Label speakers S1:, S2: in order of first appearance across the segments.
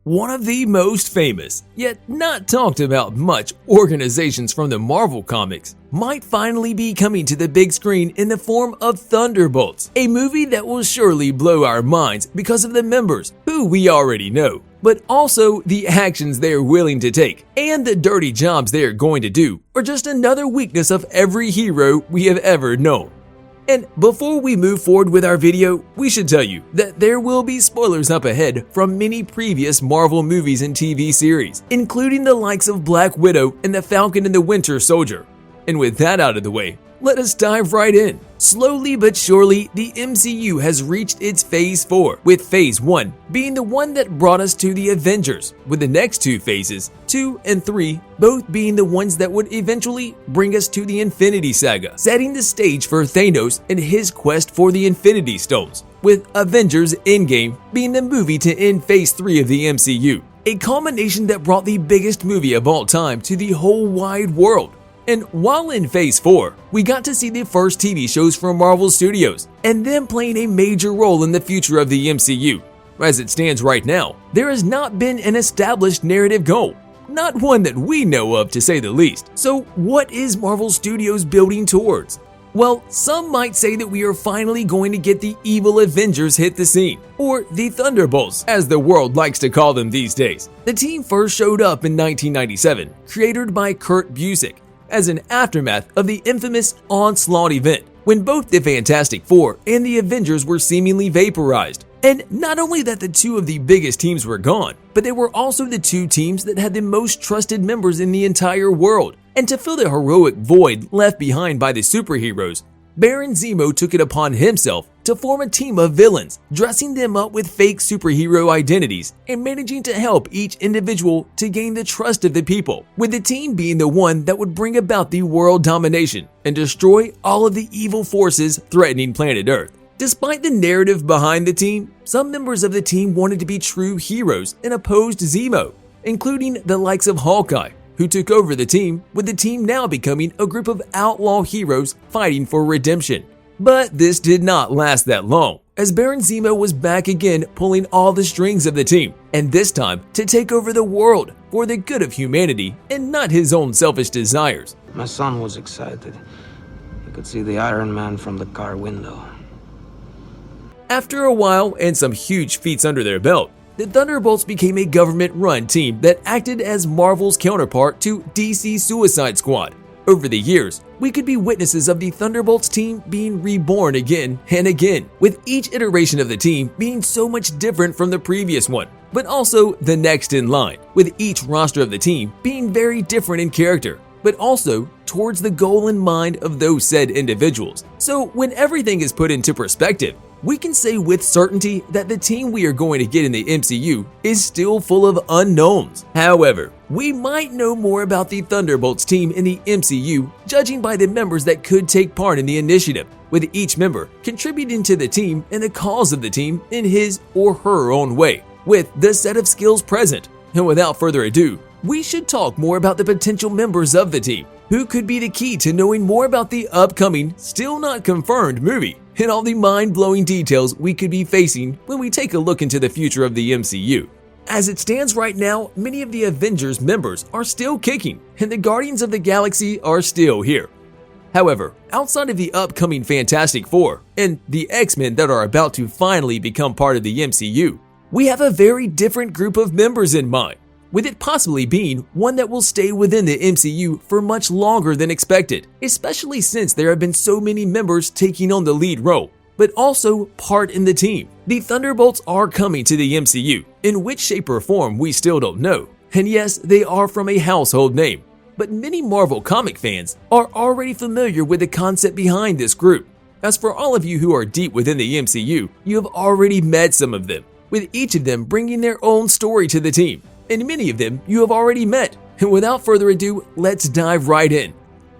S1: One of the most famous, yet not talked about much, organizations from the Marvel Comics might finally be coming to the big screen in the form of Thunderbolts, a movie that will surely blow our minds because of the members, who we already know, but also the actions they are willing to take, and the dirty jobs they are going to do, are just another weakness of every hero we have ever known. And before we move forward with our video, we should tell you that there will be spoilers up ahead from many previous Marvel movies and TV series, including the likes of Black Widow and the Falcon and the Winter Soldier. And with that out of the way, let us dive right in. Slowly but surely, the MCU has reached its Phase 4, with Phase 1 being the one that brought us to the Avengers, with the next two phases, 2 and 3, both being the ones that would eventually bring us to the Infinity Saga, setting the stage for Thanos and his quest for the Infinity Stones, with Avengers Endgame being the movie to end Phase 3 of the MCU, a culmination that brought the biggest movie of all time to the whole wide world. And while in Phase 4, we got to see the first TV shows from Marvel Studios, and them playing a major role in the future of the MCU. As it stands right now, there has not been an established narrative goal, not one that we know of to say the least. So what is Marvel Studios building towards? Well, some might say that we are finally going to get the evil Avengers hit the scene, or the Thunderbolts, as the world likes to call them these days. The team first showed up in 1997, created by Kurt Busiek, as an aftermath of the infamous Onslaught event, when both the Fantastic Four and the Avengers were seemingly vaporized. And not only that the two of the biggest teams were gone, but they were also the two teams that had the most trusted members in the entire world. And to fill the heroic void left behind by the superheroes, Baron Zemo took it upon himself to form a team of villains, dressing them up with fake superhero identities and managing to help each individual to gain the trust of the people, with the team being the one that would bring about the world domination and destroy all of the evil forces threatening planet Earth. Despite the narrative behind the team, some members of the team wanted to be true heroes and opposed Zemo, including the likes of Hawkeye, who took over the team, with the team now becoming a group of outlaw heroes fighting for redemption. But this did not last that long, as Baron Zemo was back again pulling all the strings of the team, and this time to take over the world for the good of humanity and not his own selfish desires.
S2: My son was excited. He could see the Iron Man from the car window.
S1: After a while and some huge feats under their belt, the Thunderbolts became a government-run team that acted as Marvel's counterpart to DC Suicide Squad. Over the years, we could be witnesses of the Thunderbolts team being reborn again and again, with each iteration of the team being so much different from the previous one, but also the next in line, with each roster of the team being very different in character, but also towards the goal in mind of those said individuals. So when everything is put into perspective, we can say with certainty that the team we are going to get in the MCU is still full of unknowns. However, we might know more about the Thunderbolts team in the MCU judging by the members that could take part in the initiative, with each member contributing to the team and the cause of the team in his or her own way, with the set of skills present. And without further ado, we should talk more about the potential members of the team, who could be the key to knowing more about the upcoming, still not confirmed movie, and all the mind-blowing details we could be facing when we take a look into the future of the MCU. As it stands right now, many of the Avengers members are still kicking, and the Guardians of the Galaxy are still here. However, outside of the upcoming Fantastic Four and the X-Men that are about to finally become part of the MCU, we have a very different group of members in mind, with it possibly being one that will stay within the MCU for much longer than expected, especially since there have been so many members taking on the lead role, but also part in the team. The Thunderbolts are coming to the MCU, in which shape or form we still don't know, and yes, they are from a household name, but many Marvel comic fans are already familiar with the concept behind this group. As for all of you who are deep within the MCU, you have already met some of them, with each of them bringing their own story to the team. And many of them you have already met. And without further ado, let's dive right in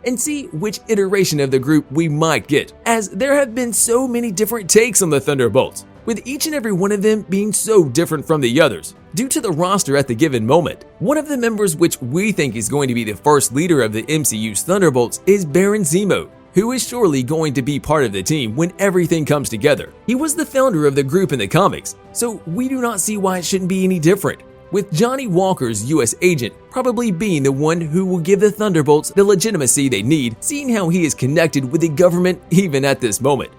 S1: and see which iteration of the group we might get, as there have been so many different takes on the Thunderbolts, with each and every one of them being so different from the others due to the roster at the given moment. One of the members which we think is going to be the first leader of the MCU's Thunderbolts is Baron Zemo, who is surely going to be part of the team when everything comes together. He was the founder of the group in the comics, so we do not see why it shouldn't be any different. with Johnny Walker's US agent probably being the one who will give the Thunderbolts the legitimacy they need, seeing how he is connected with the government even at this moment.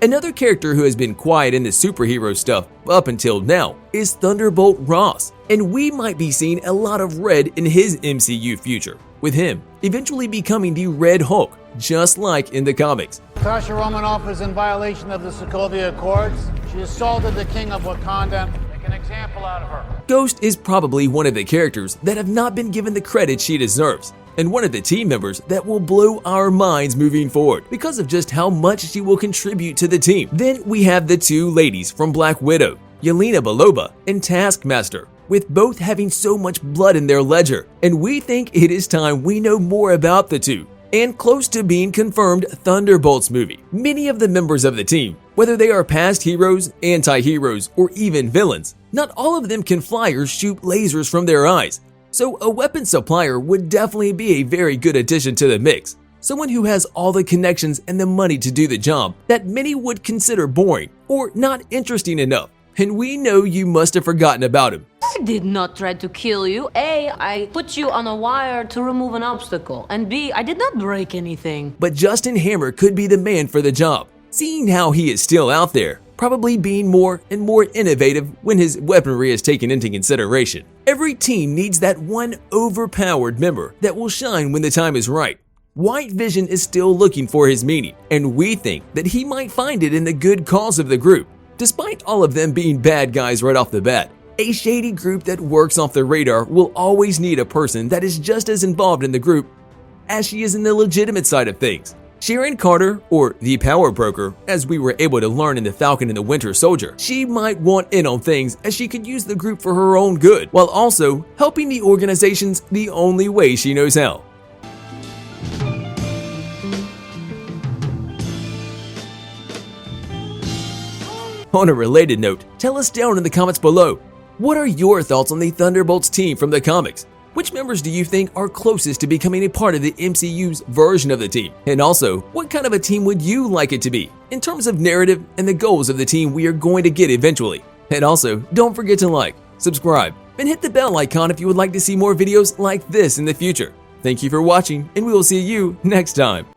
S1: Another character who has been quiet in the superhero stuff up until now is Thunderbolt Ross, and we might be seeing a lot of red in his MCU future, with him eventually becoming the Red Hulk, just like in the comics.
S3: Natasha Romanoff is in violation of the Sokovia Accords. She assaulted the king of Wakanda. Make an example out of her.
S1: Ghost is probably one of the characters that have not been given the credit she deserves, and one of the team members that will blow our minds moving forward because of just how much she will contribute to the team. Then we have the two ladies from Black Widow, Yelena Belova and Taskmaster, with both having so much blood in their ledger, and we think it is time we know more about the two. And close to being confirmed Thunderbolts movie. Many of the members of the team, whether they are past heroes, anti-heroes, or even villains, not all of them can fly or shoot lasers from their eyes. So a weapon supplier would definitely be a very good addition to the mix. Someone who has all the connections and the money to do the job that many would consider boring or not interesting enough. And we know you must have forgotten about him.
S4: I did not try to kill you. A, I put you on a wire to remove an obstacle. And B, I did not break anything.
S1: But Justin Hammer could be the man for the job, seeing how he is still out there, probably being more and more innovative when his weaponry is taken into consideration. Every team needs that one overpowered member that will shine when the time is right. White Vision is still looking for his meaning, and we think that he might find it in the good cause of the group. Despite all of them being bad guys right off the bat, a shady group that works off the radar will always need a person that is just as involved in the group as she is in the legitimate side of things. Sharon Carter, or the Power Broker, as we were able to learn in The Falcon and the Winter Soldier, she might want in on things as she could use the group for her own good, while also helping the organizations the only way she knows how. On a related note, tell us down in the comments below, what are your thoughts on the Thunderbolts team from the comics? Which members do you think are closest to becoming a part of the MCU's version of the team? And also, what kind of a team would you like it to be, in terms of narrative and the goals of the team we are going to get eventually? And also, don't forget to like, subscribe, and hit the bell icon if you would like to see more videos like this in the future. Thank you for watching, and we will see you next time.